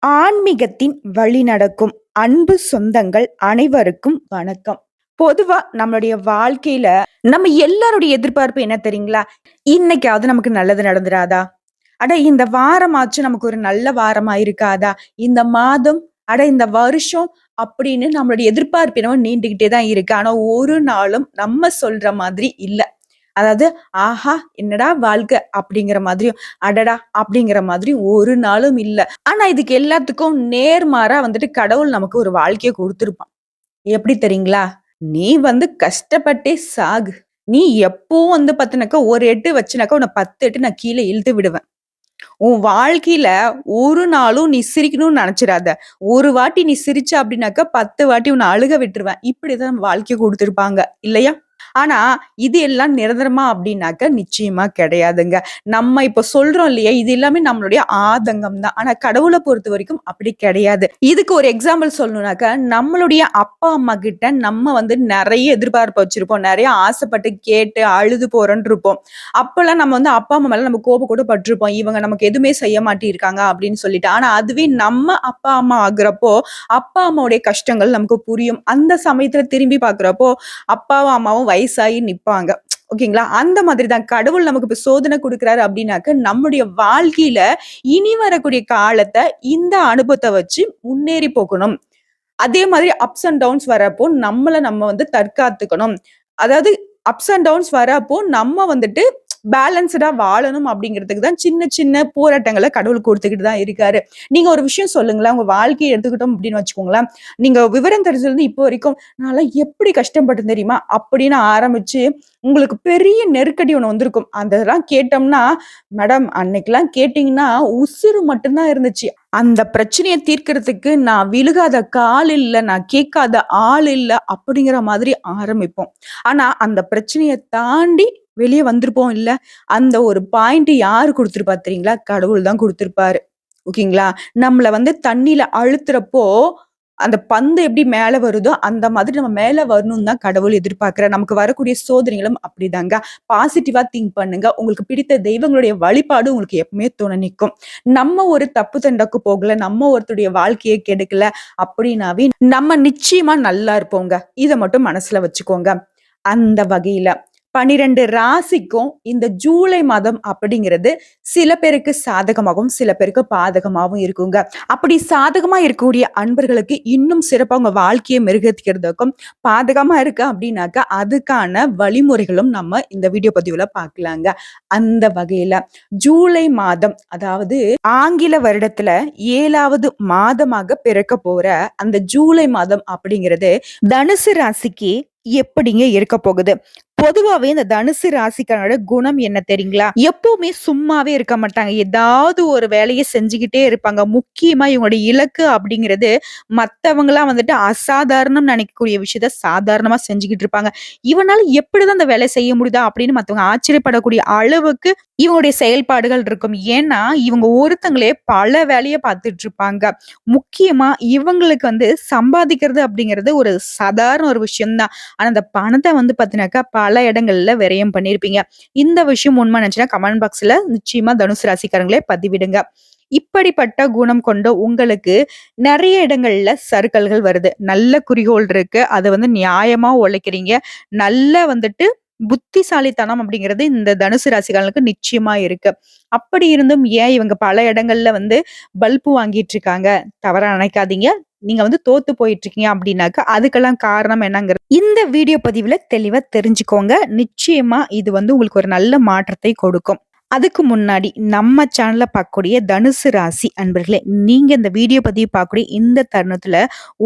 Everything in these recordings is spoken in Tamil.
ஆன்மீகத்தின் வழி நடக்கும் அன்பு சொந்தங்கள் அனைவருக்கும் வணக்கம். பொதுவா நம்மளுடைய வாழ்க்கையில நம்ம எல்லாருடைய எதிர்பார்ப்பு என்ன தெரியுங்களா? இன்னைக்காவது நமக்கு நல்லது நடந்துராதா? அட இந்த வாரமாச்சும் நமக்கு ஒரு நல்ல வாரமா இருக்காதா? இந்த மாதம், அட இந்த வருஷம் அப்படின்னு நம்மளுடைய எதிர்பார்ப்பு என்னவோ நீண்டுகிட்டே தான் இருக்கு. ஆனா ஒரு நாளும் நம்ம சொல்ற மாதிரி இல்ல. அதாவது, ஆஹா! என்னடா வாழ்க்கை அப்படிங்கிற மாதிரியும், அடடா! அப்படிங்கிற மாதிரியும் ஒரு நாளும் இல்ல. ஆனா இதுக்கு எல்லாத்துக்கும் நேர்மாறா வந்துட்டு கடவுள் நமக்கு ஒரு வாழ்க்கைய குடுத்திருப்பான். எப்படி தெரியுங்களா? "நீ கஷ்டப்பட்டே சாகு. நீ எப்பவும் பாத்தீனாக்கா, ஒரு எட்டு வச்சுனாக்கா, உன்ன 10 எட்டு நான் கீழ இழுத்து விடுவேன். உன் வாழ்க்கையில ஒரு நாளும் நீ சிரிக்கணும்னு நெனச்சிராத. ஒரு வாட்டி நீ சிரிச்ச அப்படின்னாக்கா, 10 வாட்டி உன்ன அழுக விட்டுருவேன்." இப்படிதான் வாழ்க்கைய குடுத்திருப்பாங்க. இல்லையா? ஆனா, இது எல்லாம் நிரந்தரமா அப்டின்னாக்க நிச்சயமா கிடையாதுங்க. நம்ம இப்ப சொல்றோம் இல்லையா? இது எல்லாமே நம்மளுடைய ஆதங்கம் தான். ஆனா கடவுள பொறுத்தவரைக்கும் அப்படி கிடையாது. இதுக்கு ஒரு எக்ஸாம்பிள் சொல்லணும்னாக்க, நம்மளுடைய அப்பா, அம்மா கிட்ட நம்ம நெறைய எதிர்பார்ப்பு வச்சிருப்போம். நெறைய ஆசைப்பட்டு கேட்டு அழுது போறோம்ன்னு இருப்போம். அப்பலாம் நம்ம அப்பா, அம்மா மேல நம்ம கோபம் கூட பட்டுருப்போம். இவங்க நமக்கு எதுவுமே செய்ய மாட்டியிருக்காங்க அப்படின்னு சொல்லிட்டு. ஆனா அதுவே நம்ம அப்பா, அம்மா ஆகுறப்போ, அப்பா, அம்மாவுடைய கஷ்டங்கள் நமக்கு புரியும். அந்த சமயத்துல திரும்பி பார்க்குறப்போ, அப்பாவும், அம்மாவும் வயசாகி நிப்பாங்க. ஓகேங்களா? அந்த மாதிரி தான் கடவுள் நமக்கு இப்ப சோதனை குடுக்குறாரு அப்டின்னாக்க, நம்முடைய வாழ்க்கையில இனி வரக்கூடிய காலத்த இந்த அனுபவத்த வச்சு முன்னேறி போகணும். அதே மாதிரி அப்ஸ் அண்ட் டவுன்ஸ் வரப்போ நம்மள நம்ம தற்காத்துக்கணும். அதாவது அப்ஸ் அண்ட் டவுன்ஸ் வரப்போ நம்ம பேலன்ஸ்டா வாழணும் அப்படிங்கிறதுக்கு தான் சின்ன சின்ன போராட்டங்கள கடவுள் குடுத்துக்கிட்டு தான் இருக்காரு. நீங்க ஒரு விஷயம் சொல்லுங்களேன். உங்க வாழ்க்கைய எடுத்துக்கிட்டோம் அப்படின்னு வச்சுக்கோங்களேன். நீங்க விவரம் தெரிஞ்சதுலருந்து இப்போ வரைக்கும் நான்லாம் எப்படி கஷ்டப்பட்டேன் தெரியுமா? அப்படின்னு ஆரம்பிச்சு உங்களுக்கு பெரிய நெருக்கடி ஒண்ணு வந்திருக்கும். அந்த இதெல்லாம் கேட்டோம்னா, மேடம் அன்னைக்கெல்லாம் கேட்டீங்கன்னா உசுரு மட்டும் தான் இருந்துச்சு. அந்த பிரச்சனைய தீர்க்கிறதுக்கு நான் விழுகாத கால் இல்ல, நான் கேட்காத ஆள் இல்ல அப்படிங்கிற மாதிரி ஆரம்பிப்போம். ஆனா அந்த பிரச்சனைய தாண்டி வெளிய வந்திருப்போம் இல்ல, அந்த ஒரு பாயிண்ட் யாரு குடுத்திருப்பா தெரியுங்களா? கடவுள் தான் குடுத்திருப்பாரு. ஓகேங்களா? நம்மள தண்ணீல அழுத்துறப்போ, அந்த பந்து எப்படி மேல வருதோ, அந்த மாதிரி நம்ம மேல வரணும்னு தான் கடவுள் எதிர்பார்க்கிறார். நமக்கு வரக்கூடிய சோதனைகளும் அப்படிதாங்க. பாசிட்டிவா திங்க் பண்ணுங்க. உங்களுக்கு பிடித்த தெய்வங்களுடைய வழிபாடு உங்களுக்கு எப்பவுமே துணை நிக்கும். நம்ம ஒரு தப்பு தண்டக்கு போகல, நம்ம ஒருத்தருடைய வாழ்க்கைய கெடுக்கல அப்படின்னாவே, நம்ம நிச்சயமா நல்லா இருப்போங்க. இத மட்டும் மனசுல வச்சுக்கோங்க. அந்த வகையில 12 ராசிக்கும் இந்த ஜூலை மாதம் அப்படிங்கிறது சில பேருக்கு சாதகமாகவும், சில பேருக்கு பாதகமாகவும் இருக்குங்க. அப்படி சாதகமா இருக்கக்கூடிய அன்பர்களுக்கு இன்னும் சிறப்பா உங்க வாழ்க்கைய மெருகேத்திக்கிறதுக்கும், பாதகமா இருக்கு அப்படின்னாக்கா, அதுக்கான வழிமுறைகளும் நம்ம இந்த வீடியோ பதிவுல பார்க்கலாங்க. அந்த வகையில ஜூலை மாதம், அதாவது ஆங்கில வருடத்துல 7வது மாதமாக பிறக்க போற அந்த ஜூலை மாதம் அப்படிங்கிறது தனுசு ராசிக்கு எப்படிங்க இருக்க போகுது? பொதுவாவே இந்த தனுசு ராசிக்காரோட குணம் என்ன தெரியுங்களா? எப்பவுமே சும்மாவே இருக்க மாட்டாங்க. ஏதாவது ஒரு வேலைய செஞ்சுகிட்டே இருப்பாங்க. முக்கியமா இவங்களுடைய இலக்கு அப்படிங்கிறது மத்தவங்கலாம் அசாதாரணம் நினைக்கக்கூடிய விஷயத்த சாதாரணமா செஞ்சுகிட்டு இருப்பாங்க. இவனால எப்படிதான் இந்த வேலைய செய்ய முடியுதா? அப்படின்னு மத்தவங்க ஆச்சரியப்படக்கூடிய அளவுக்கு இவங்களுடைய செயல்பாடுகள் இருக்கும். ஏன்னா, இவங்க ஒருத்தங்களே பல வேலைய பார்த்துட்டு இருப்பாங்க. முக்கியமா இவங்களுக்கு சம்பாதிக்கிறது அப்படிங்கிறது ஒரு சாதாரண ஒரு விஷயம் தான். ஆனா, அந்த பணத்த பார்த்தீங்கன்னாக்கா, பல இடங்கள்ல விரயம் பண்ணியிருப்பீங்க. இந்த விஷயம் உண்மை நினைச்சுன்னா கமெண்ட் பாக்ஸ்ல நிச்சயமா தனுசு ராசிக்காரங்களே பதிவிடுங்க. இப்படிப்பட்ட குணம் கொண்ட உங்களுக்கு நெறைய இடங்கள்ல சறுக்கல்கள் வருது. நல்ல குறிக்கோள் இருக்கு. அத நியாயமா உழைக்கிறீங்க. நல்ல புத்திசாலித்தனம் அப்படிங்கிறது இந்த தனுசு ராசிக்காரங்களுக்கு நிச்சயமா இருக்கு. அப்படி இருந்தும் ஏன் இவங்க பல இடங்கள்ல பல்பு வாங்கிட்டு இருக்காங்க? தவறா நினைக்காதீங்க. நீங்க தோத்து போயிட்டு இருக்கீங்க அப்படின்னாக்கா, அதுக்கெல்லாம் காரணம் என்னங்கிறது இந்த வீடியோ பதிவுல தெளிவா தெரிஞ்சுக்கோங்க. நிச்சயமா இது உங்களுக்கு ஒரு நல்ல மாற்றத்தை கொடுக்கும். அதுக்கு முன்னாடி நம்ம சேனல்ல பார்க்கக்கூடிய தனுசு ராசி அன்பர்களே, நீங்க இந்த வீடியோ பதிவு பார்க்கக்கூடிய இந்த தருணத்துல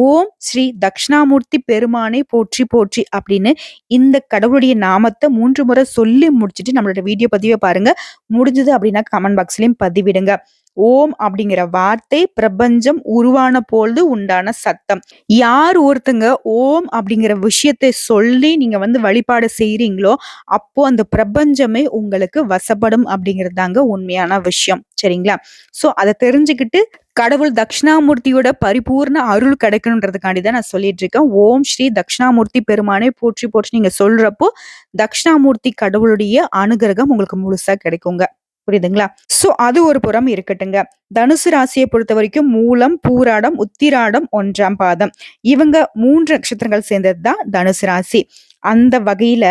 ஓம் ஸ்ரீ தக்ஷணாமூர்த்தி பெருமானை போற்றி போற்றி அப்படின்னு இந்த கடவுளுடைய நாமத்தை 3 முறை சொல்லி முடிச்சுட்டு நம்மளோட வீடியோ பதிவை பாருங்க. முடிஞ்சது அப்படின்னா கமெண்ட் பாக்ஸ்லயும் பதிவிடுங்க. ஓம் அப்படிங்கிற வார்த்தை பிரபஞ்சம் உருவான பொழுது உண்டான சத்தம். யார் ஒருத்தங்க ஓம் அப்படிங்கிற விஷயத்தை சொல்லி நீங்க வழிபாடு செய்றீங்களோ, அப்போ அந்த பிரபஞ்சமே உங்களுக்கு வசப்படும் அப்படிங்கிறது தாங்க உண்மையான விஷயம். சரிங்களா? சோ அத தெரிஞ்சுக்கிட்டு கடவுள் தட்சிணாமூர்த்தியோட பரிபூர்ண அருள் கிடைக்கணுன்றதுக்காண்டி தான் நான் சொல்லிட்டு இருக்கேன். ஓம் ஸ்ரீ தட்சிணாமூர்த்தி பெருமானே போற்றி போற்றி நீங்க சொல்றப்போ, தட்சிணாமூர்த்தி கடவுளுடைய அனுகிரகம் உங்களுக்கு முழுசா கிடைக்குங்க. புரியுதுங்களா? சோ அது ஒரு புறம் இருக்கட்டுங்க. தனுசு ராசிய பொறுத்தவரைக்கும் மூலம், பூராடம், உத்திராடம், 1ஆம் பாதம். இவங்க 3 நட்சத்திரங்கள் சேர்ந்தது தான் தனுசு ராசி. அந்த வகையில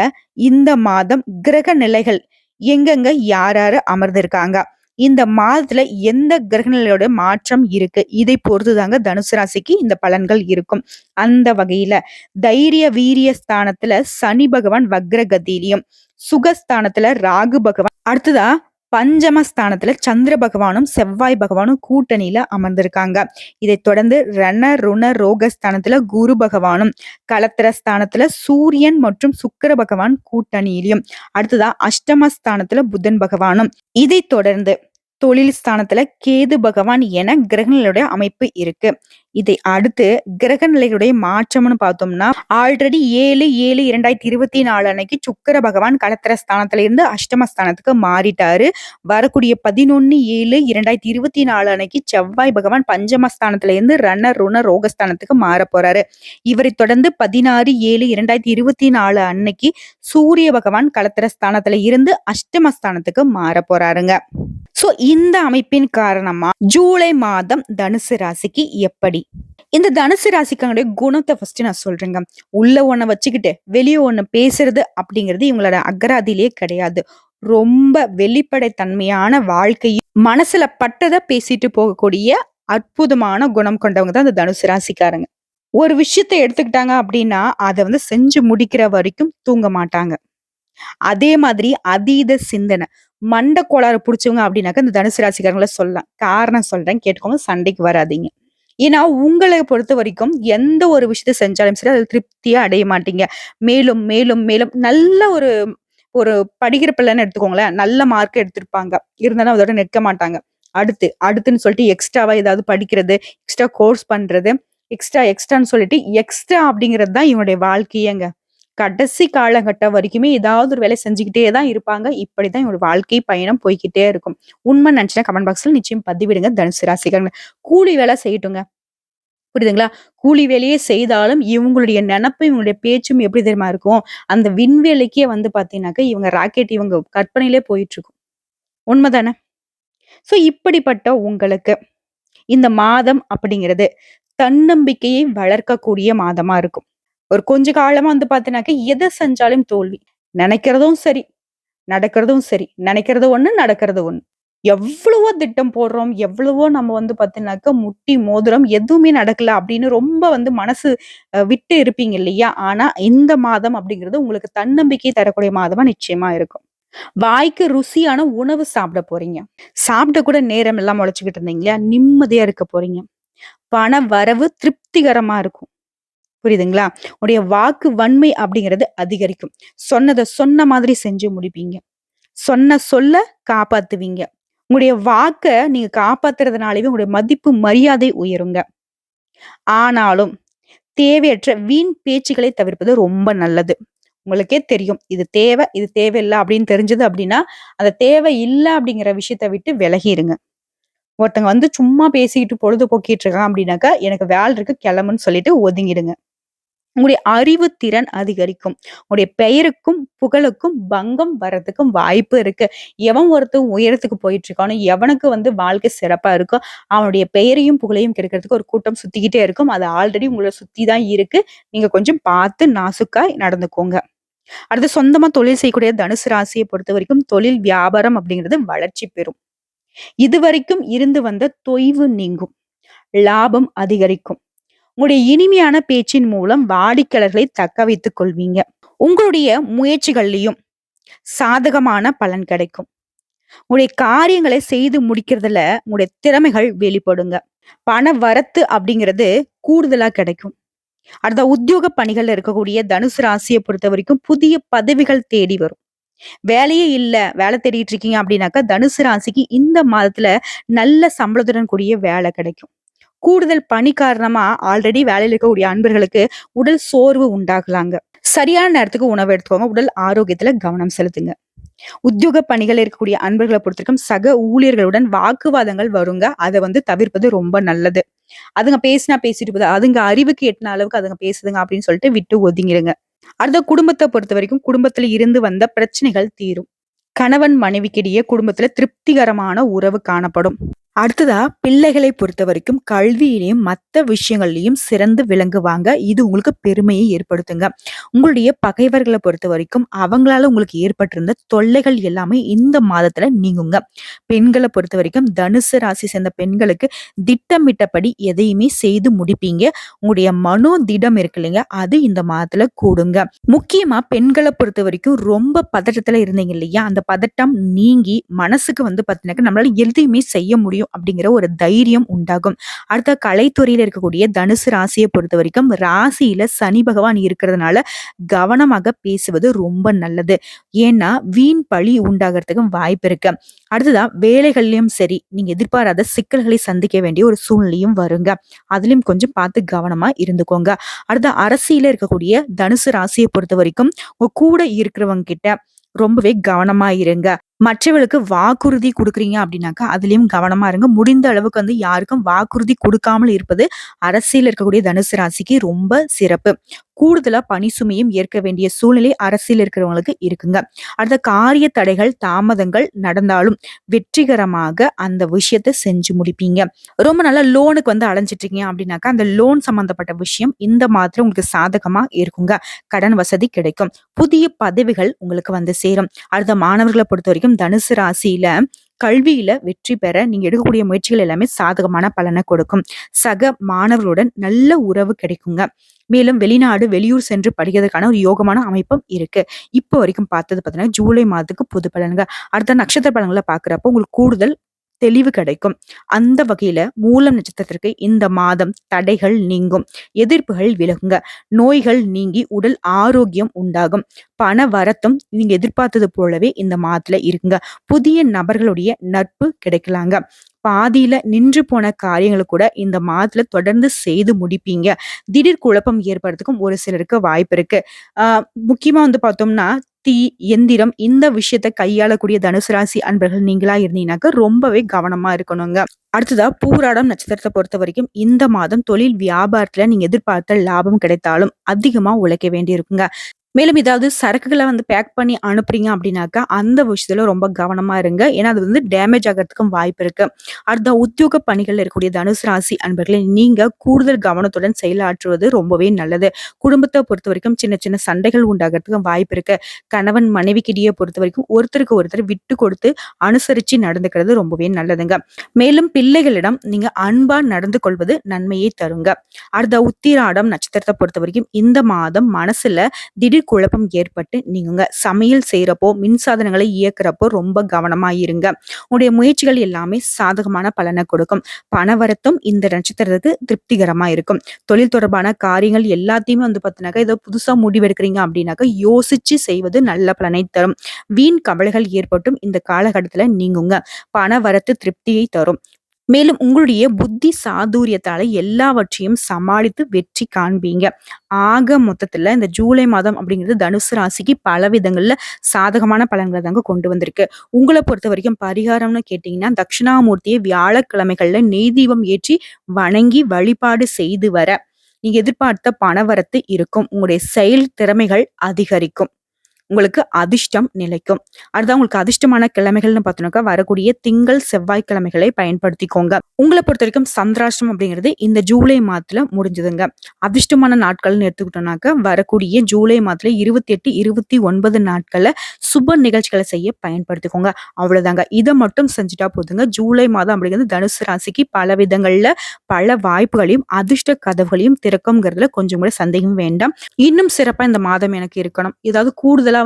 இந்த மாதம் கிரக நிலைகள் எங்கெங்க யார் யாரு அமர்ந்திருக்காங்க? இந்த மாதத்துல எந்த கிரக நிலையோட மாற்றம் இருக்கு? இதை பொறுத்து தாங்க தனுசு ராசிக்கு இந்த பலன்கள் இருக்கும். அந்த வகையில தைரிய, வீரிய ஸ்தானத்துல சனி பகவான் வக்ரகதியிலயும், சுகஸ்தானத்துல ராகு பகவான் அடுத்ததா பஞ்சமஸ்தானத்துல சந்திர பகவானும் செவ்வாய் பகவானும் கூட்டணியில அமர்ந்திருக்காங்க. இதைத் தொடர்ந்து ரண ருண ரோகஸ்தானத்துல குரு பகவானும், களத்திரஸ்தானத்துல சூரியன் மற்றும் சுக்கிர பகவான் கூட்டணியிலும், அடுத்ததா அஷ்டமஸ்தானத்துல புதன் பகவானும், இதைத் தொடர்ந்து தொழில் ஸ்தானத்துல கேது பகவான் என கிரகங்களுடைய அமைப்பு இருக்கு. இதை அடுத்து கிரக நிலைகளுடைய மாற்றம்னு பார்த்தோம்னா ஆல்ரெடி 7/7/2024 அன்னைக்கு சுக்கிர பகவான் களத்திர ஸ்தானத்துல இருந்து அஷ்டமஸ்தானத்துக்கு மாறிட்டாரு. வரக்கூடிய 11/7/2024 அன்னைக்கு செவ்வாய் பகவான் பஞ்சமஸ்தானத்துல இருந்து ரண ருண ரோகஸ்தானத்துக்கு மாற போறாரு. இவரை தொடர்ந்து 16/7/2024 அன்னைக்கு சூரிய பகவான் களத்திர ஸ்தானத்துல இருந்து அஷ்டமஸ்தானத்துக்கு மாற போறாருங்க. சோ இந்த அமைப்பின் காரணமா ஜூலை மாதம் தனுசு ராசிக்கு எப்படி? இந்த தனுசு ராசிக்கான குணத்தை ஃபர்ஸ்ட் நான் சொல்றேங்க. உள்ள ஒண்ண வச்சுக்கிட்டு வெளியே ஒண்ணு பேசுறது அப்படிங்கிறது இவங்களோட அகராதியிலேயே கிடையாது. ரொம்ப வெளிப்படைத்தன்மையான வாழ்க்கையும் மனசுல பட்டதை பேசிட்டு போகக்கூடிய அற்புதமான குணம் கொண்டவங்க தான் இந்த தனுசு ராசிக்காரங்க. ஒரு விஷயத்தை எடுத்துக்கிட்டாங்க அப்படின்னா அதை செஞ்சு முடிக்கிற வரைக்கும் தூங்க மாட்டாங்க. அதே மாதிரி அதீத சிந்தனை. மண்டை கோளாறு புடிச்சவங்க அப்படின்னாக்க இந்த தனுசு ராசிக்காரங்கள சொல்லலாம். காரணம் சொல்றேன் கேட்டுக்கோங்க. சண்டைக்கு வராதீங்க. ஏன்னா உங்களை பொறுத்த வரைக்கும் எந்த ஒரு விஷயத்த செஞ்சாலும் சரி அதில் திருப்தியா அடைய மாட்டீங்க. மேலும் மேலும் மேலும் நல்ல ஒரு ஒரு படிக்கிற பிள்ளைன்னு எடுத்துக்கோங்களேன். நல்ல மார்க் எடுத்திருப்பாங்க. இருந்தாலும் அதோட நிற்க மாட்டாங்க. அடுத்துன்னு சொல்லிட்டு எக்ஸ்ட்ராவா ஏதாவது படிக்கிறது, எக்ஸ்ட்ரா கோர்ஸ் பண்றது, எக்ஸ்ட்ரான்னு சொல்லிட்டு எக்ஸ்ட்ரா அப்படிங்கிறது தான் இவனுடைய வாழ்க்கையேங்க. கடைசி காலகட்டம் வரைக்குமே ஏதாவது ஒரு வேலை செஞ்சுக்கிட்டே தான் இருப்பாங்க. இப்படிதான் என்னோட வாழ்க்கை பயணம் போய்க்கிட்டே இருக்கும். உண்மை நினைச்சுன்னா கமெண்ட் பாக்ஸ்ல நிச்சயம் பதிவிடுங்க தனுசு ராசிக்காரங்க. கூலி வேலை செய்யட்டுங்க. புரியுதுங்களா? கூலி வேலையே செய்தாலும் இவங்களுடைய நெனப்பும், இவங்களுடைய பேச்சும் எப்படி தெரியுமா இருக்கும்? அந்த விண்வெளிக்கே பாத்தீங்கன்னாக்க இவங்க ராக்கெட் இவங்க கற்பனையிலே போயிட்டு இருக்கும். உண்மைதானே? சோ இப்படிப்பட்ட உங்களுக்கு இந்த மாதம் அப்படிங்கிறது தன்னம்பிக்கையை வளர்க்கக்கூடிய மாதமா இருக்கும். ஒரு கொஞ்ச காலமா பாத்தீங்கன்னாக்க எதை செஞ்சாலும் தோல்வி. நினைக்கிறதும் சரி, நடக்கிறதும் சரி. நினைக்கிறது ஒண்ணு, நடக்கிறது ஒண்ணு. எவ்வளவோ திட்டம் போடுறோம். எவ்வளவோ நம்ம பாத்தீங்கன்னாக்க முட்டி மோதுறோம். எதுவுமே நடக்கல அப்படின்னு ரொம்ப மனசு விட்டு இருப்பீங்க இல்லையா? ஆனா இந்த மாதம் அப்படிங்கிறது உங்களுக்கு தன்னம்பிக்கை தரக்கூடிய மாதமா நிச்சயமா இருக்கும். வாய்க்கு ருசியான உணவு சாப்பிட போறீங்க. சாப்பிட கூட நேரம் இல்லாம உழைச்சுக்கிட்டு இருந்தீங்க இல்லையா? நிம்மதியா இருக்க போறீங்க. பண வரவு திருப்திகரமா இருக்கும். புரியுதுங்களா? உடைய வாக்கு வன்மை அப்படிங்கிறது அதிகரிக்கும். சொன்னத சொன்ன மாதிரி செஞ்சு முடிப்பீங்க. சொன்ன சொல்ல காப்பாத்துவீங்க. உங்களுடைய வாக்க நீங்க காப்பாத்துறதுனாலவே உங்களுடைய மதிப்பு, மரியாதை உயருங்க. ஆனாலும் தேவையற்ற வீண் பேச்சுக்களை தவிர்ப்பது ரொம்ப நல்லது. உங்களுக்கே தெரியும். இது தேவை, இது தேவையில்ல அப்படின்னு தெரிஞ்சது அப்படின்னா, அந்த தேவை இல்ல அப்படிங்கிற விஷயத்த விட்டு விலகிருங்க. ஒருத்தங்க சும்மா பேசிட்டு பொழுது போக்கிட்டு இருக்கான் அப்படின்னாக்கா, எனக்கு வேலை இருக்கு கிளம்புன்னு சொல்லிட்டு ஒதுங்கிடுங்க. உங்களுடைய அறிவு திறன் அதிகரிக்கும். உங்களுடைய பெயருக்கும் புகழுக்கும் பங்கம் வர்றதுக்கும் வாய்ப்பு இருக்கு. எவன் ஒருத்தன் உயரத்துக்கு போயிட்டு இருக்கானோ, எவனுக்கு வாழ்க்கை சிறப்பா இருக்கோ, அவனுடைய பெயரையும் புகழையும் கெடுக்கிறதுக்கு ஒரு கூட்டம் சுத்திக்கிட்டே இருக்கும். அது ஆல்ரெடி உங்களை சுத்தி தான் இருக்கு. நீங்க கொஞ்சம் பார்த்து நாசுக்கா நடந்துக்கோங்க. அடுத்து சொந்தமா தொழில் செய்யக்கூடிய தனுசு ராசியை பொறுத்த வரைக்கும் தொழில் வியாபாரம் அப்படிங்கிறது வளர்ச்சி பெறும். இதுவரைக்கும் இருந்து வந்த தொய்வு நீங்கும். லாபம் அதிகரிக்கும். உங்களுடைய இனிமையான பேச்சின் மூலம் வாடிக்கையாளர்களை தக்க வைத்துக் கொள்வீங்க. உங்களுடைய முயற்சிகள்லயும் சாதகமான பலன் கிடைக்கும். உங்களுடைய காரியங்களை செய்து முடிக்கிறதுல உங்களுடைய திறமைகள் வெளிப்படுங்க. பண வரத்து அப்படிங்கிறது கூடுதலா கிடைக்கும். அடுத்த உத்தியோக பணிகள்ல இருக்கக்கூடிய தனுசு ராசியை பொறுத்த வரைக்கும் புதிய பதவிகள் தேடி வரும். வேலையே இல்ல, வேலை தேடிட்டு இருக்கீங்க அப்படின்னாக்கா தனுசு ராசிக்கு இந்த மாதத்துல நல்ல சம்பளத்துடன் கூடிய வேலை கிடைக்கும். கூடுதல் பணி காரணமா ஆல்ரெடி வேலையில இருக்கக்கூடிய அன்பர்களுக்கு உடல் சோர்வு உண்டாகலாங்க. சரியான நேரத்துக்கு உணவு எடுத்துக்கோங்க. உடல் ஆரோக்கியத்துல கவனம் செலுத்துங்க. உத்தியோக பணிகள் இருக்கக்கூடிய அன்பர்களை பொறுத்திருக்கும் சக ஊழியர்களுடன் வாக்குவாதங்கள் வருங்க. அதை தவிர்ப்பது ரொம்ப நல்லது. அதுங்க பேசினா பேசிட்டு போகுது. அதுங்க அறிவுக்கு எட்டின அளவுக்கு அதுங்க பேசுதுங்க அப்படின்னு சொல்லிட்டு விட்டு ஒதுங்கிடுங்க. அடுத்த குடும்பத்தை பொறுத்த வரைக்கும் குடும்பத்துல இருந்து வந்த பிரச்சனைகள் தீரும். கணவன் மனைவிக்கிடையே குடும்பத்துல திருப்திகரமான உறவு காணப்படும். அடுத்ததா பிள்ளைகளை பொறுத்தவரைக்கும் கல்வியிலையும் மத்த விஷயங்கள்லயும் சிறந்து விளங்குவாங்க. இது உங்களுக்கு பெருமையை ஏற்படுத்துங்க. உங்களுடைய பகைவர்கள பொறுத்தவரைக்கும் அவங்களால உங்களுக்கு ஏற்பட்டிருந்த தொல்லைகள் எல்லாமே இந்த மாதத்துல நீங்குங்க. பெண்கள பொறுத்தவரைக்கும் தனுசு ராசி சேர்ந்த பெண்களுக்கு திட்டமிட்டபடி எதையுமே செய்து முடிப்பீங்க. உங்களுடைய மனோதிடம் இருக்கு இல்லைங்க, அது இந்த மாதத்துல கூடுங்க. முக்கியமா பெண்கள பொறுத்தவரைக்கும் ரொம்ப பதட்டத்துல இருந்தீங்க இல்லையா, அந்த பதட்டம் நீங்கி மனசுக்கு பாத்தீங்கன்னாக்க நம்மளால எதையுமே செய்ய முடியும் அப்படிங்கிற ஒரு தைரியம் உண்டாகும். அடுத்த கலைத்துறையில இருக்கக்கூடிய தனுசு ராசியை பொறுத்த வரைக்கும் ராசியில சனி பகவான் இருக்கிறதுனால கவனமாக பேசுவது ரொம்ப நல்லது. ஏன்னா வீண் பழி உண்டாகிறதுக்கும் வாய்ப்பு இருக்கு. அடுத்ததா வேலைகள்லயும் சரி, நீங்க எதிர்பாராத சிக்கல்களை சந்திக்க வேண்டிய ஒரு சூழ்நிலையும் வருங்க. அதுலயும் கொஞ்சம் பார்த்து கவனமா இருந்துக்கோங்க. அடுத்த அரசியல இருக்கக்கூடிய தனுசு ராசியை பொறுத்த வரைக்கும் உங்க கூட இருக்கிறவங்க கிட்ட ரொம்பவே கவனமா இருங்க. மற்றவர்களுக்கு வாக்குறுதி குடுக்குறீங்க அப்படின்னாக்கா, அதுலயும் கவனமா இருங்க. முடிந்த அளவுக்கு யாருக்கும் வாக்குறுதி குடுக்காமல் இருப்பது அரசியல் இருக்கக்கூடிய தனுசு ராசிக்கு ரொம்ப சிறப்பு. கூடுதலா பணி சுமையும் ஏற்க வேண்டிய சூழ்நிலை அரசியல் இருக்கிறவங்களுக்கு இருக்குங்க. அடுத்த காரிய தடைகள், தாமதங்கள் நடந்தாலும் வெற்றிகரமாக அந்த விஷயத்த செஞ்சு முடிப்பீங்க. ரொம்ப நாளா லோனுக்கு அலைஞ்சிட்டு இருக்கீங்க அப்படின்னாக்கா, அந்த லோன் சம்பந்தப்பட்ட விஷயம் இந்த மாதத்துல உங்களுக்கு சாதகமா இருக்குங்க. கடன் வசதி கிடைக்கும். புதிய பதவிகள் உங்களுக்கு சேரும். அடுத்த மாணவர்களை பொறுத்த வரைக்கும் தனுசு ராசியில கல்வியில வெற்றி பெற நீங்க எடுக்கக்கூடிய முயற்சிகள் எல்லாமே சாதகமான பலனை கொடுக்கும். சக மாணவர்களுடன் நல்ல உறவு கிடைக்குங்க. மேலும் வெளிநாடு, வெளியூர் சென்று படிக்கிறதுக்கான ஒரு யோகமான அமைப்பும் இருக்கு. இப்போ வரைக்கும் பார்த்தது பார்த்தீங்கன்னா ஜூலை மாதத்துக்கு பொது பலன்கள். அடுத்த நட்சத்திர பலன்களை பார்க்குறப்போ உங்களுக்கு கூடுதல் தெளிவு கிடைக்கும். அந்த வகையில மூலம் நட்சத்திரத்திற்கு இந்த மாதம் தடைகள் நீங்கும், எதிர்ப்புகள் விலகுங்க, நோய்கள் நீங்கி உடல் ஆரோக்கியம் உண்டாகும், பண வரத்தும் நீங்க எதிர்பார்த்தது போலவே இந்த மாதத்துல இருக்குங்க. புதிய நபர்களுடைய நட்பு கிடைக்கலாங்க. பாதியில நின்று போன காரியங்களை கூட இந்த மாதத்துல தொடர்ந்து செய்து முடிப்பீங்க. திடீர் குழப்பம் ஏற்படுறதுக்கும் ஒரு சிலருக்கு வாய்ப்பு இருக்கு. முக்கியமா பார்த்தோம்னா தீ, எந்திரம் இந்த விஷயத்த கையாளக்கூடிய தனுசு ராசி அன்பர்கள் நீங்களா இருந்தீங்கன்னாக்க ரொம்பவே கவனமா இருக்கணுங்க. அடுத்ததா பூராடம் நட்சத்திரத்தை பொறுத்த வரைக்கும் இந்த மாதம் தொழில் வியாபாரத்துல நீங்க எதிர்பார்த்த லாபம் கிடைத்தாலும் அதிகமா உழைக்க வேண்டி இருக்குங்க. மேலும் ஏதாவது சரக்குகளை பேக் பண்ணி அனுப்புறீங்க அப்படின்னாக்கா அந்த விஷயத்துல ரொம்ப கவனமா இருங்க. ஏன்னா அது டேமேஜ் ஆகிறதுக்கும் வாய்ப்பு இருக்கு. அடுத்த உத்தியோக பணிகள் இருக்கக்கூடிய தனுசு ராசி அன்பர்களை நீங்க கூடுதல் கவனத்துடன் செயலாற்றுவது ரொம்பவே நல்லது. குடும்பத்தை பொறுத்த வரைக்கும் சின்ன சின்ன சண்டைகள் உண்டாகிறதுக்கு வாய்ப்பு இருக்கு. கணவன் மனைவிக்கிடையே பொறுத்த வரைக்கும் ஒருத்தருக்கு ஒருத்தர் விட்டு கொடுத்து அனுசரிச்சு நடந்துக்கிறது ரொம்பவே நல்லதுங்க. மேலும் பிள்ளைகளிடம் நீங்க அன்பா நடந்து கொள்வது நன்மையை தருங்க. அடுத்த உத்திராடம் நட்சத்திரத்தை பொறுத்த வரைக்கும் இந்த மாதம் மனசுல திடீர் குழப்பம் ஏற்பட்டு நீங்க சமையல் செய்யறப்போ, மின்சாதனங்களை இயக்குறப்போ ரொம்ப கவனமா இருங்க. உங்களுடைய முயற்சிகள் எல்லாமே சாதகமான பலனை கொடுக்கும். பணவரத்தும் இந்த நட்சத்திரத்துக்கு திருப்திகரமா இருக்கும். தொழில் தொடர்பான காரியங்கள் எல்லாத்தையுமே பார்த்தீங்கன்னாக்கா ஏதோ புதுசா முடிவெடுக்கிறீங்க அப்படின்னாக்கா யோசிச்சு செய்வது நல்ல பலனை தரும். வீண் கவலைகள் ஏற்பட்டும் இந்த காலகட்டத்துல நீங்குங்க. பணவரத்து திருப்தியை தரும். மேலும் உங்களுடைய புத்தி சாதுரியத்தால எல்லாவற்றையும் சமாளித்து வெற்றி காண்பீங்க. ஆக மொத்தத்துல இந்த ஜூலை மாதம் அப்படிங்கிறது தனுசு ராசிக்கு பல விதங்கள்ல சாதகமான பலன்களை தாங்க கொண்டு வந்திருக்கு. உங்களை பொறுத்த வரைக்கும் பரிகாரம்னு கேட்டீங்கன்னா தட்சிணாமூர்த்தியை வியாழக்கிழமைகள்ல நெய் தீபம் ஏற்றி வணங்கி வழிபாடு செய்து வர நீங்க எதிர்பார்த்த பணவரத்து இருக்கும். உங்களுடைய செயல் திறமைகள் அதிகரிக்கும். உங்களுக்கு அதிர்ஷ்டம் நிலைக்கும். அடுத்து உங்களுக்கு அதிர்ஷ்டமான கிழமைகள்னு பார்த்தோம்னாக்கா வரக்கூடிய திங்கள், செவ்வாய் கிழமைகளை பயன்படுத்திக்கோங்க. உங்களை பொறுத்த வரைக்கும் சந்திராஷ்டம் அப்படிங்கிறது இந்த ஜூலை மாதத்துல முடிஞ்சதுங்க. அதிர்ஷ்டமான நாட்கள்னு எடுத்துக்கிட்டோம்னாக்கா வரக்கூடிய ஜூலை மாதத்துல 28, 29 நாட்கள்ல சுப நிகழ்ச்சிகளை செய்ய பயன்படுத்திக்கோங்க. அவ்வளவுதாங்க. இதை மட்டும் செஞ்சுட்டா போதுங்க. ஜூலை மாதம் அப்படிங்கிறது தனுசு ராசிக்கு பல விதங்கள்ல பல வாய்ப்புகளையும் அதிர்ஷ்ட கதவுகளையும் திறக்கும்ங்கிறதுல கொஞ்சம் கூட சந்தேகம் வேண்டாம். இன்னும் சிறப்பா இந்த மாதம் எனக்கு இருக்கணும், ஏதாவது கூடுதலா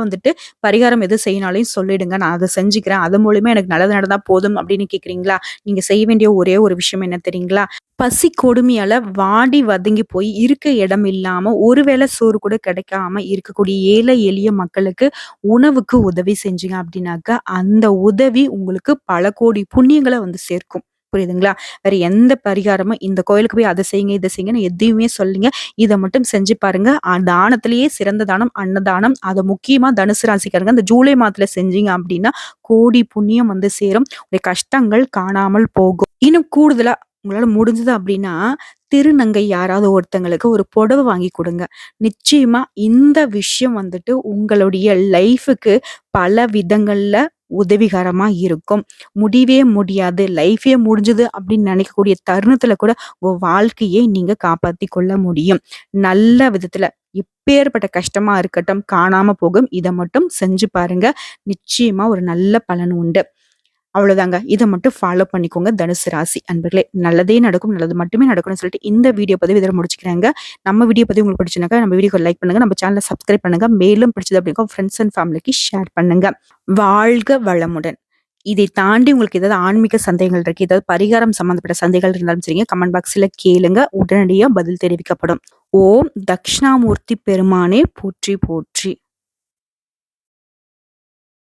பரிகாரம் எது செய்யினாலும் சொல்லிடுங்க, நான் அதை செஞ்சுக்கிறேன், அது மூலமா எனக்கு நல்லது நடந்தா போதும் அப்படின்னு கேக்குறீங்களா? நீங்க செய்ய வேண்டிய ஒரே ஒரு விஷயம் என்ன தெரியுங்களா? பசி கொடுமையால வாடி வதங்கி போய் இருக்க இடம் இல்லாம ஒருவேளை சோறு கூட கிடைக்காம இருக்கக்கூடிய ஏழை எளிய மக்களுக்கு உணவுக்கு உதவி செஞ்சீங்க அப்படின்னாக்க அந்த உதவி உங்களுக்கு பல கோடி புண்ணியங்களை சேர்க்கும். புரியுதுங்களா? வேற எந்த பரிகாரமும் இந்த கோயிலுக்கு போய் அதை செய்யுங்க, இதை செய்யுங்கன்னு எதையுமே சொல்லுங்க. இதை மட்டும் செஞ்சு பாருங்க. தானத்திலேயே சிறந்த தானம் அன்னதானம். அதை முக்கியமா தனுசு ராசிக்காரங்க இந்த ஜூலை மாதத்துல செஞ்சீங்க அப்படின்னா கோடி புண்ணியம் சேரும். உடைய கஷ்டங்கள் காணாமல் போகும். இன்னும் கூடுதலா உங்களால முடிஞ்சது அப்படின்னா, திருநங்கை யாராவது ஒருத்தங்களுக்கு ஒரு புடவ வாங்கி குடுங்க. நிச்சயமா இந்த விஷயம் வந்துட்டு உங்களுடைய லைஃப்‌க்கு பல விதங்கள்ல உதவிகரமா இருக்கும். முடியவே முடியாது, லைஃபே முடிஞ்சுது அப்படின்னு நினைக்கக்கூடிய தருணத்துல கூட உங்க வாழ்க்கையை நீங்க காப்பாத்திக் கொள்ள முடியும். நல்ல விதத்துல எப்பேற்பட்ட கஷ்டமா இருக்கட்டும், காணாம போகும். இத மட்டும் செஞ்சு பாருங்க. நிச்சயமா ஒரு நல்ல பலன் உண்டு. அவ்வளோதாங்க. இத மட்டும் ஃபாலோ பண்ணிக்கோங்க தனுசு ராசி அன்பர்களே. நல்லதே நடக்கும், நல்லது மட்டுமே நடக்கும்னு சொல்லிட்டு இந்த வீடியோ பதிவு இதோட முடிச்சுக்கிறேங்க. நம்ம வீடியோ பதிவு உங்களுக்கு பிடிச்சுனாக்கா நம்ம வீடியோக்கு லைக் பண்ணுங்க. நம்ம சேனல சப்ஸ்கிரைப் பண்ணுங்க. மேலும் பிடிச்சது அப்படின்னா ஃப்ரெண்ட்ஸ் அண்ட் ஃபேமிலிக்கு ஷேர் பண்ணுங்க. வாழ்க வளமுடன். இதை தாண்டி உங்களுக்கு ஏதாவது ஆன்மீக சந்தேகங்கள் இருக்கு, ஏதாவது பரிகாரம் சம்பந்தப்பட்ட சந்தேகங்கள் இருந்தாலும் சரிங்க, கமெண்ட் பாக்ஸ்ல கேளுங்க. உடனடியா பதில் தெரிவிக்கப்படும். ஓம் தக்ஷணாமூர்த்தி பெருமானே போற்றி போற்றி.